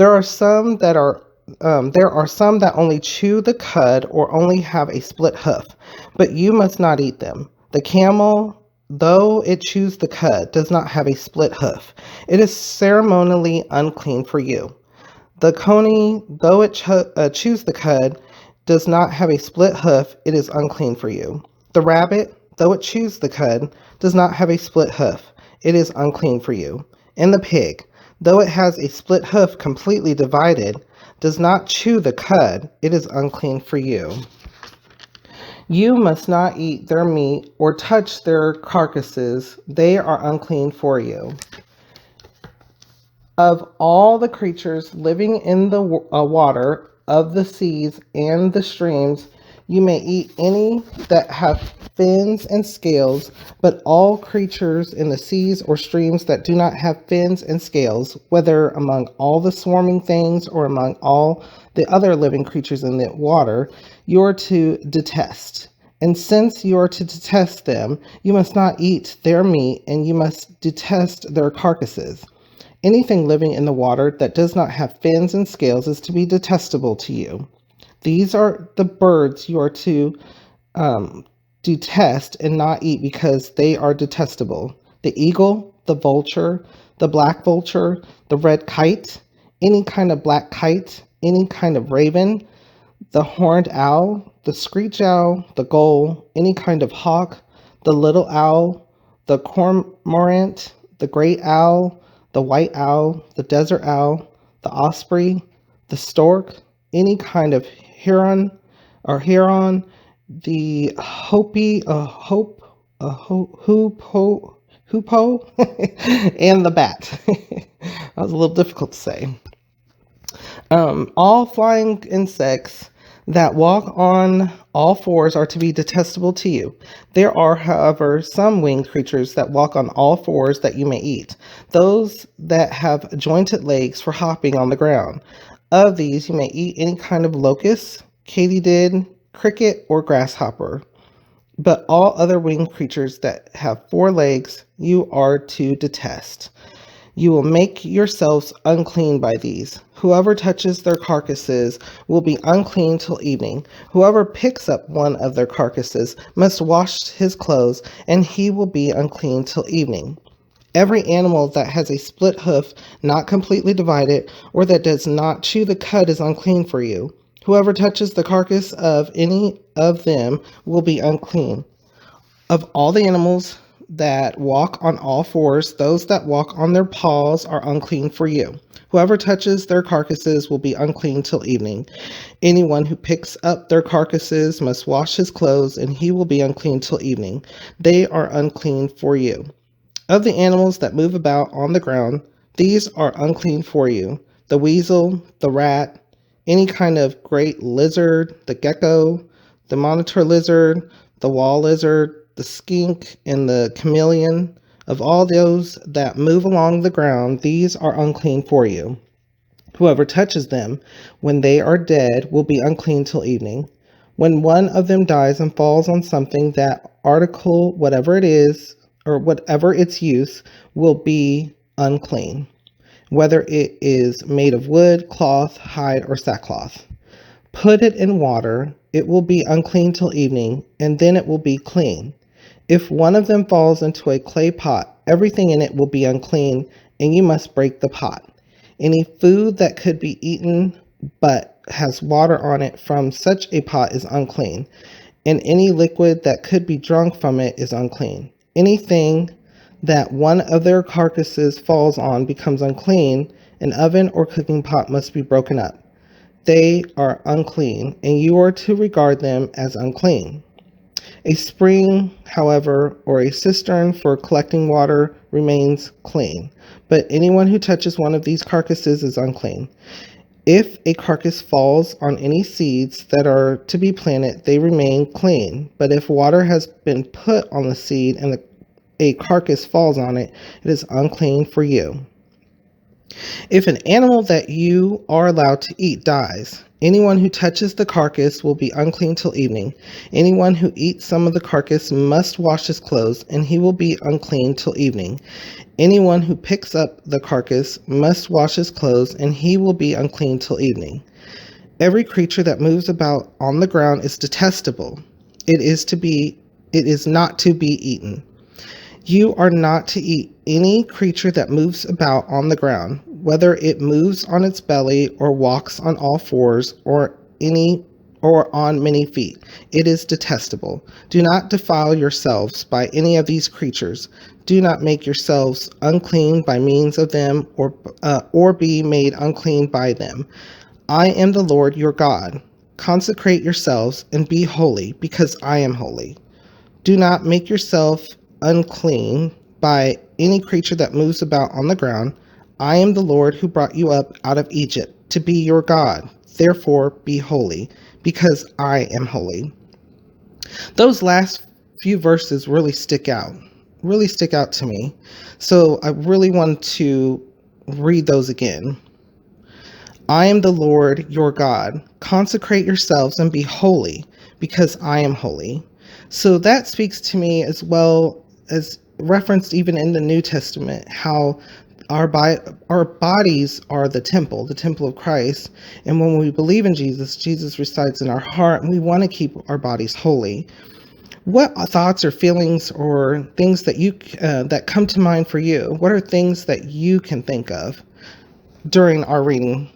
There are some that are there are some that only chew the cud or only have a split hoof, but you must not eat them. The camel, though it chews the cud, does not have a split hoof. It is ceremonially unclean for you. The coney, though it chews the cud, does not have a split hoof. It is unclean for you. The rabbit, though it chews the cud, does not have a split hoof. It is unclean for you. And the pig, though it has a split hoof completely divided, does not chew the cud. It is unclean for you. You must not eat their meat or touch their carcasses. They are unclean for you. Of all the creatures living in the water, of the seas and the streams, you may eat any that have fins and scales, but all creatures in the seas or streams that do not have fins and scales, whether among all the swarming things or among all the other living creatures in the water, you are to detest. And since you are to detest them, you must not eat their meat, and you must detest their carcasses. Anything living in the water that does not have fins and scales is to be detestable to you. These are the birds you are to detest and not eat because they are detestable: the eagle, the vulture, the black vulture, the red kite, any kind of black kite, any kind of raven, the horned owl, the screech owl, the gull, any kind of hawk, the little owl, the cormorant, the great owl, the white owl, the desert owl, the osprey, the stork, any kind of heron, the hoopoe, and the bat. That was a little difficult to say. All flying insects that walk on all fours are to be detestable to you. There are, however, some winged creatures that walk on all fours that you may eat, those that have jointed legs for hopping on the ground. Of these you may eat any kind of locust, katydid, cricket, or grasshopper. But all other winged creatures that have 4 legs you are to detest. You will make yourselves unclean by these. Whoever touches their carcasses will be unclean till evening. Whoever picks up one of their carcasses must wash his clothes, and he will be unclean till evening. Every animal that has a split hoof, not completely divided, or that does not chew the cud is unclean for you. Whoever touches the carcass of any of them will be unclean. Of all the animals that walk on all fours, those that walk on their paws are unclean for you. Whoever touches their carcasses will be unclean till evening. Anyone who picks up their carcasses must wash his clothes, and he will be unclean till evening. They are unclean for you. Of the animals that move about on the ground, these are unclean for you: the weasel, the rat, any kind of great lizard, the gecko, the monitor lizard, the wall lizard, the skink, and the chameleon. Of all those that move along the ground, these are unclean for you. Whoever touches them when they are dead will be unclean till evening. When one of them dies and falls on something, that article, whatever it is, or whatever its use, will be unclean, whether it is made of wood, cloth, hide, or sackcloth. Put it in water, it will be unclean till evening, and then it will be clean. If one of them falls into a clay pot, everything in it will be unclean, and you must break the pot. Any food that could be eaten but has water on it from such a pot is unclean, and any liquid that could be drunk from it is unclean. Anything that one of their carcasses falls on becomes unclean. An oven or cooking pot must be broken up. They are unclean, and you are to regard them as unclean. A spring, however, or a cistern for collecting water remains clean, but anyone who touches one of these carcasses is unclean. If a carcass falls on any seeds that are to be planted, they remain clean. But if water has been put on the seed and a carcass falls on it, it is unclean for you. If an animal that you are allowed to eat dies, anyone who touches the carcass will be unclean till evening. Anyone who eats some of the carcass must wash his clothes, and he will be unclean till evening. Anyone who picks up the carcass must wash his clothes, and he will be unclean till evening. Every creature that moves about on the ground is detestable. It is not to be eaten. You are not to eat any creature that moves about on the ground, whether it moves on its belly or walks on all fours or on many feet. It is detestable. Do not defile yourselves by any of these creatures. Do not make yourselves unclean by means of them, or be made unclean by them. I am the Lord your God. Consecrate yourselves and be holy, because I am holy. Do not make yourself unclean by any creature that moves about on the ground. I am the Lord who brought you up out of Egypt to be your God. Therefore be holy, because I am holy. Those last few verses really stick out to me. So I really want to read those again. I am the Lord your God. Consecrate yourselves and be holy, because I am holy. So that speaks to me, as well as referenced even in the New Testament, how our bodies are the temple of Christ. And when we believe in Jesus, Jesus resides in our heart, and we want to keep our bodies holy. What thoughts or feelings or things that that come to mind for you? What are things that you can think of during our reading